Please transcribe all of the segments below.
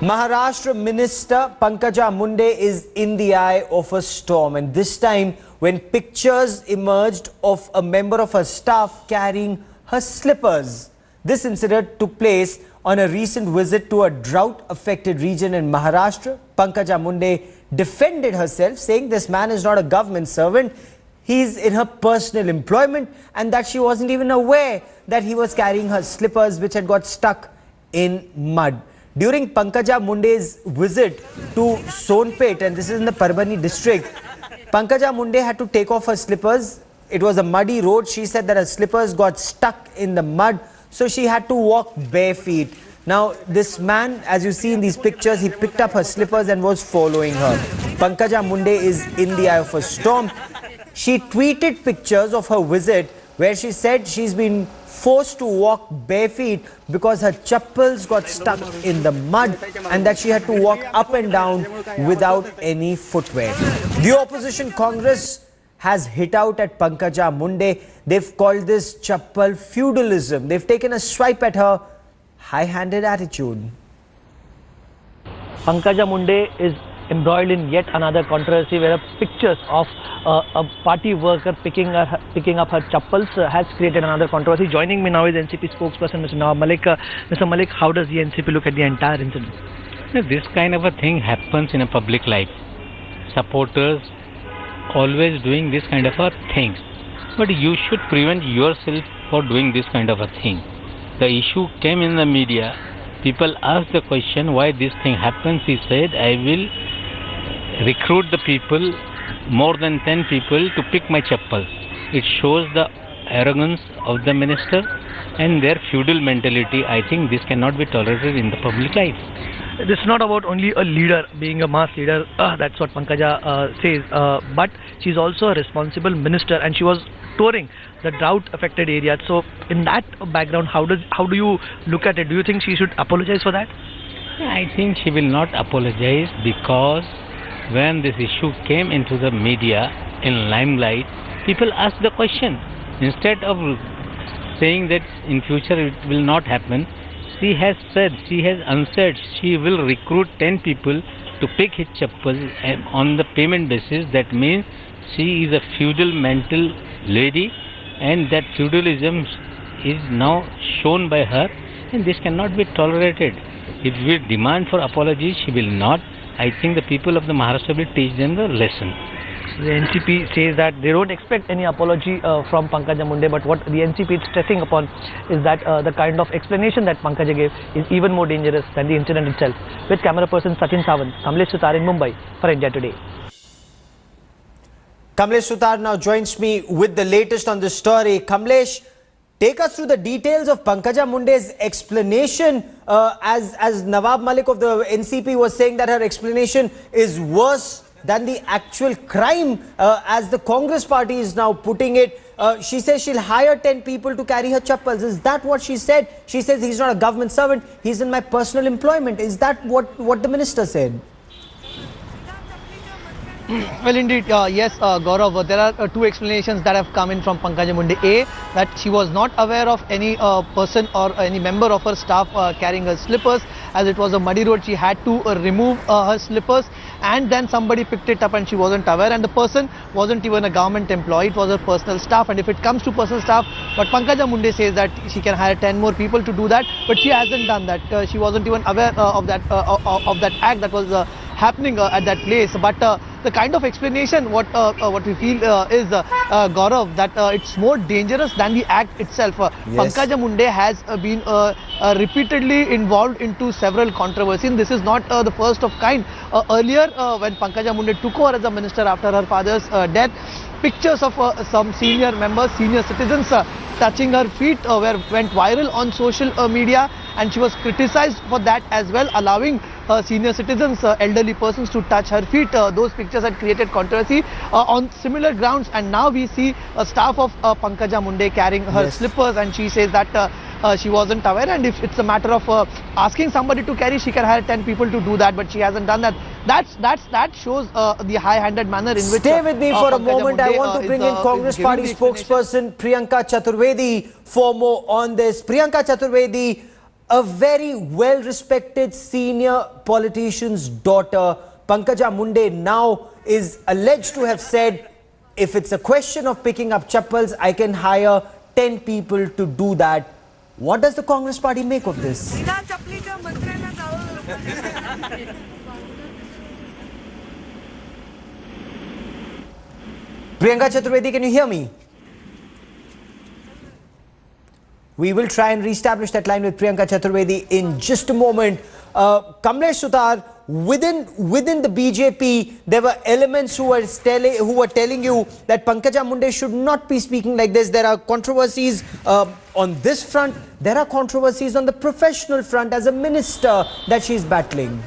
Maharashtra Minister Pankaja Munde is in the eye of a storm, and this time when pictures emerged of a member of her staff carrying her slippers. This incident took place on a recent visit to a drought-affected region in Maharashtra. Pankaja Munde defended herself, saying this man is not a government servant. He's in her personal employment, and that she wasn't even aware that he was carrying her slippers which had got stuck in mud. During Pankaja Munde's visit to Sonpet, and this is in the Parbhani district, Pankaja Munde had to take off her slippers. It was a muddy road. She said that her slippers got stuck in the mud, so she had to walk bare feet. Now, this man, as you see in these pictures, he picked up her slippers and was following her. Pankaja Munde is in the eye of a storm. She tweeted pictures of her visit where she said she's been forced to walk bare feet because her chappals got stuck in the mud and that she had to walk up and down without any footwear. The opposition Congress has hit out at Pankaja Munde. They've called this chappal feudalism. They've taken a swipe at her high-handed attitude. Pankaja Munde is embroiled in yet another controversy where pictures of a party worker picking up her chappals has created another controversy. Joining me now is NCP spokesperson Mr. Nawab Malik. Mr. Malik, how does the NCP look at the entire incident? This kind of a thing happens in a public life. Supporters always doing this kind of a thing. But you should prevent yourself for doing this kind of a thing. The issue came in the media. People asked the question why this thing happens. He said, I will recruit the people, more than 10 people, to pick my chappals. It shows the arrogance of the minister and their feudal mentality. I think this cannot be tolerated in the public life. This is not about only a leader being a mass leader. That's what Pankaja says. But she's also a responsible minister, and she was touring the drought-affected areas. So, in that background, how do you look at it? Do you think she should apologize for that? I think she will not apologize, because when this issue came into the media in limelight, people asked the question. Instead of saying that in future it will not happen, she has answered she will recruit 10 people to pick his chappal on the payment basis. That means she is a feudal mental lady, and that feudalism is now shown by her, and this cannot be tolerated. If we demand for apology, she will not. I think the people of the Maharashtra will teach them the lesson. The NCP says that they don't expect any apology from Pankaja Munde, but what the NCP is stressing upon is that the kind of explanation that Pankaja gave is even more dangerous than the incident itself. With camera person Sachin Sawant, Kamlesh Sutar in Mumbai for India Today. Kamlesh Sutar now joins me with the latest on this story. Kamlesh, take us through the details of Pankaja Munde's explanation, as Nawab Malik of the NCP was saying that her explanation is worse than the actual crime, as the Congress party is now putting it. She says she'll hire 10 people to carry her chappals. Is that what she said? She says he's not a government servant, he's in my personal employment. Is that what the minister said? Well, indeed, yes, Gaurav, there are two explanations that have come in from Pankaja Munde. A, that she was not aware of any person or any member of her staff carrying her slippers. As it was a muddy road, she had to remove her slippers, and then somebody picked it up and she wasn't aware, and the person wasn't even a government employee, it was her personal staff. And if it comes to personal staff, but Pankaja Munde says that she can hire 10 more people to do that, but she hasn't done that. She wasn't even aware of that act that was happening at that place. But the kind of explanation what we feel is, Gaurav, that it's more dangerous than the act itself. Yes. Pankaja Munde has been repeatedly involved into several controversies. This is not the first of kind. Earlier, when Pankaja Munde took over as a minister after her father's death, pictures of some senior members, senior citizens touching her feet went viral on social media, and she was criticized for that as well, allowing senior citizens, elderly persons to touch her feet. Those pictures had created controversy on similar grounds, and now we see a staff of Pankaja Munde carrying her slippers, and she says that she wasn't aware, and if it's a matter of asking somebody to carry, she can hire 10 people to do that, but she hasn't done that. That shows the high-handed manner in which... Stay with me for a moment. I want to bring in Congress Party spokesperson Priyanka Chaturvedi for more on this. Priyanka Chaturvedi, a very well-respected senior politician's daughter, Pankaja Munde, now is alleged to have said, if it's a question of picking up chappals, I can hire 10 people to do that. What does the Congress party make of this? Priyanka Chaturvedi, can you hear me? We will try and reestablish that line with Priyanka Chaturvedi in just a moment. Kamlesh Sutar, within the BJP, there were elements who were telling you that Pankaja Munde should not be speaking like this. There are controversies on this front. There are controversies on the professional front as a minister that she's battling.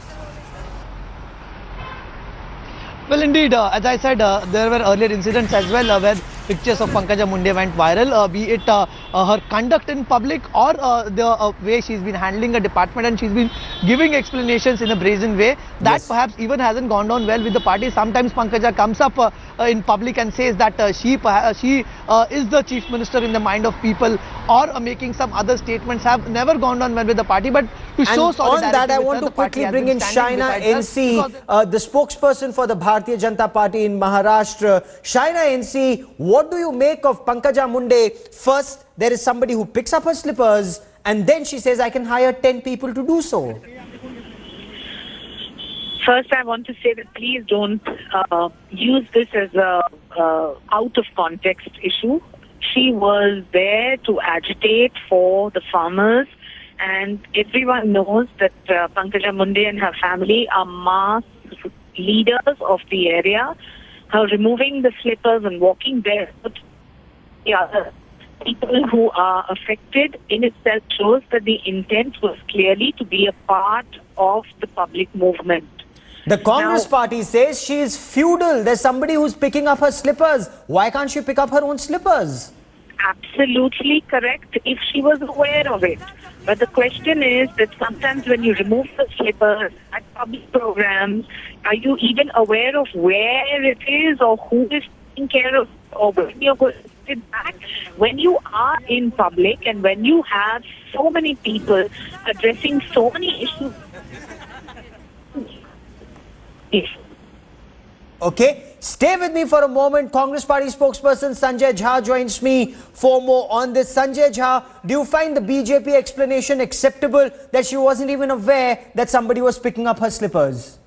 Well, indeed, as I said, there were earlier incidents as well where pictures of Pankaja Munde went viral, be it her conduct in public or the way she's been handling a department, and she's been giving explanations in a brazen way that Yes. perhaps even hasn't gone down well with the party. Sometimes Pankaja comes up in public and says that she is the chief minister in the mind of people, or making some other statements have never gone down well with the party. But to show And solidarity on that, I with want her, to the party quickly has bring been in standing Shaina beside her NC, because the spokesperson for the Bharatiya Janata Party in Maharashtra. Shaina NC, what do you make of Pankaja Munde? First, there is somebody who picks up her slippers, and then she says, I can hire 10 people to do so. First, I want to say that please don't use this as a out of context issue. She was there to agitate for the farmers, and everyone knows that Pankaja Munde and her family are mass leaders of the area. Her removing the slippers and walking barefoot, the other people who are affected in itself shows that the intent was clearly to be a part of the public movement. The Congress Now- party says she is feudal. There's somebody who's picking up her slippers. Why can't she pick up her own slippers? Absolutely correct if she was aware of it. But the question is that sometimes when you remove the slippers at public programs, are you even aware of where it is or who is taking care of, or when you're going to put it back? When you are in public and when you have so many people addressing so many issues, Okay, stay with me for a moment. Congress party spokesperson Sanjay Jha joins me for more on this. Sanjay Jha, do you find the BJP explanation acceptable that she wasn't even aware that somebody was picking up her slippers?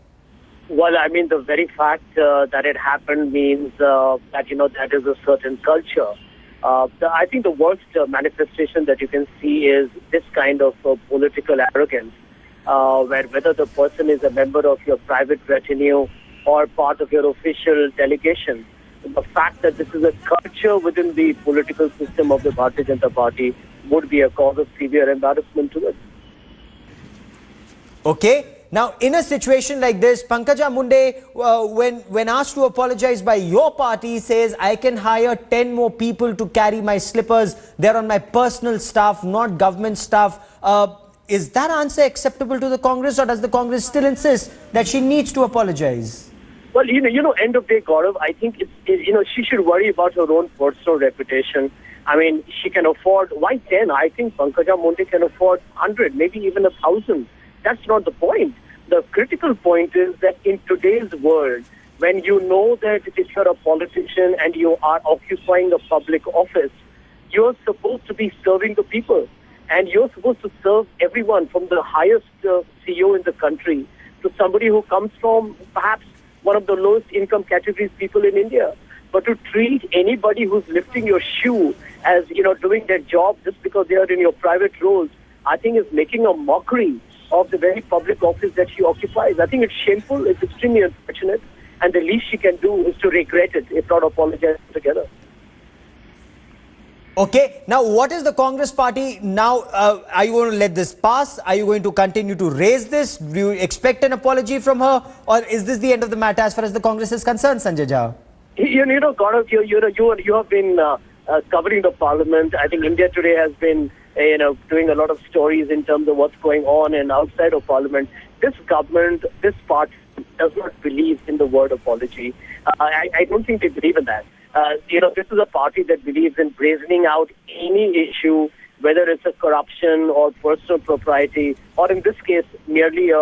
Well, I mean, the very fact that it happened means that, that is a certain culture. I think the worst manifestation that you can see is this kind of political arrogance, where whether the person is a member of your private retinue or part of your official delegation, the fact that this is a culture within the political system of the Bharatiya Janata Party would be a cause of severe embarrassment to it. Okay. Now, in a situation like this, Pankaja Munde, when asked to apologize by your party, says, I can hire 10 more people to carry my slippers. They're on my personal staff, not government staff. Is that answer acceptable to the Congress, or does the Congress still insist that she needs to apologize? Well, end of day, Gaurav, I think she should worry about her own personal reputation. I mean, she can afford, why 10? I think Pankaja Munde can afford 100, maybe even 1,000. That's not the point. The critical point is that in today's world, when you know that if you're a politician and you are occupying a public office, you're supposed to be serving the people. And you're supposed to serve everyone from the highest CEO in the country to somebody who comes from perhaps one of the lowest income categories people in India. But to treat anybody who's lifting your shoe as, doing their job just because they are in your private roles, I think is making a mockery of the very public office that she occupies. I think it's shameful, it's extremely unfortunate, and the least she can do is to regret it, if not apologize together. Okay, now what is the Congress party now? Are you going to let this pass? Are you going to continue to raise this? Do you expect an apology from her? Or is this the end of the matter as far as the Congress is concerned, Sanjay Jha? Gaurav, you have been covering the parliament. I think India Today has been, doing a lot of stories in terms of what's going on and outside of parliament. This government, this party does not believe in the word apology. I don't think they believe in that. This is a party that believes in brazening out any issue whether it's a corruption or personal propriety, or in this case, merely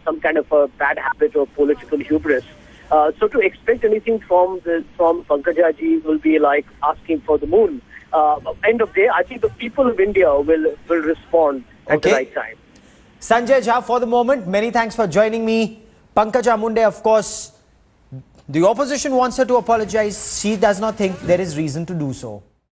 some kind of a bad habit or political hubris. So to expect anything from Pankaja ji will be like asking for the moon. End of day, I think the people of India will respond at the right time. Sanjay Jha, for the moment, many thanks for joining me. Pankaja Munde, of course, the opposition wants her to apologize. She does not think there is reason to do so.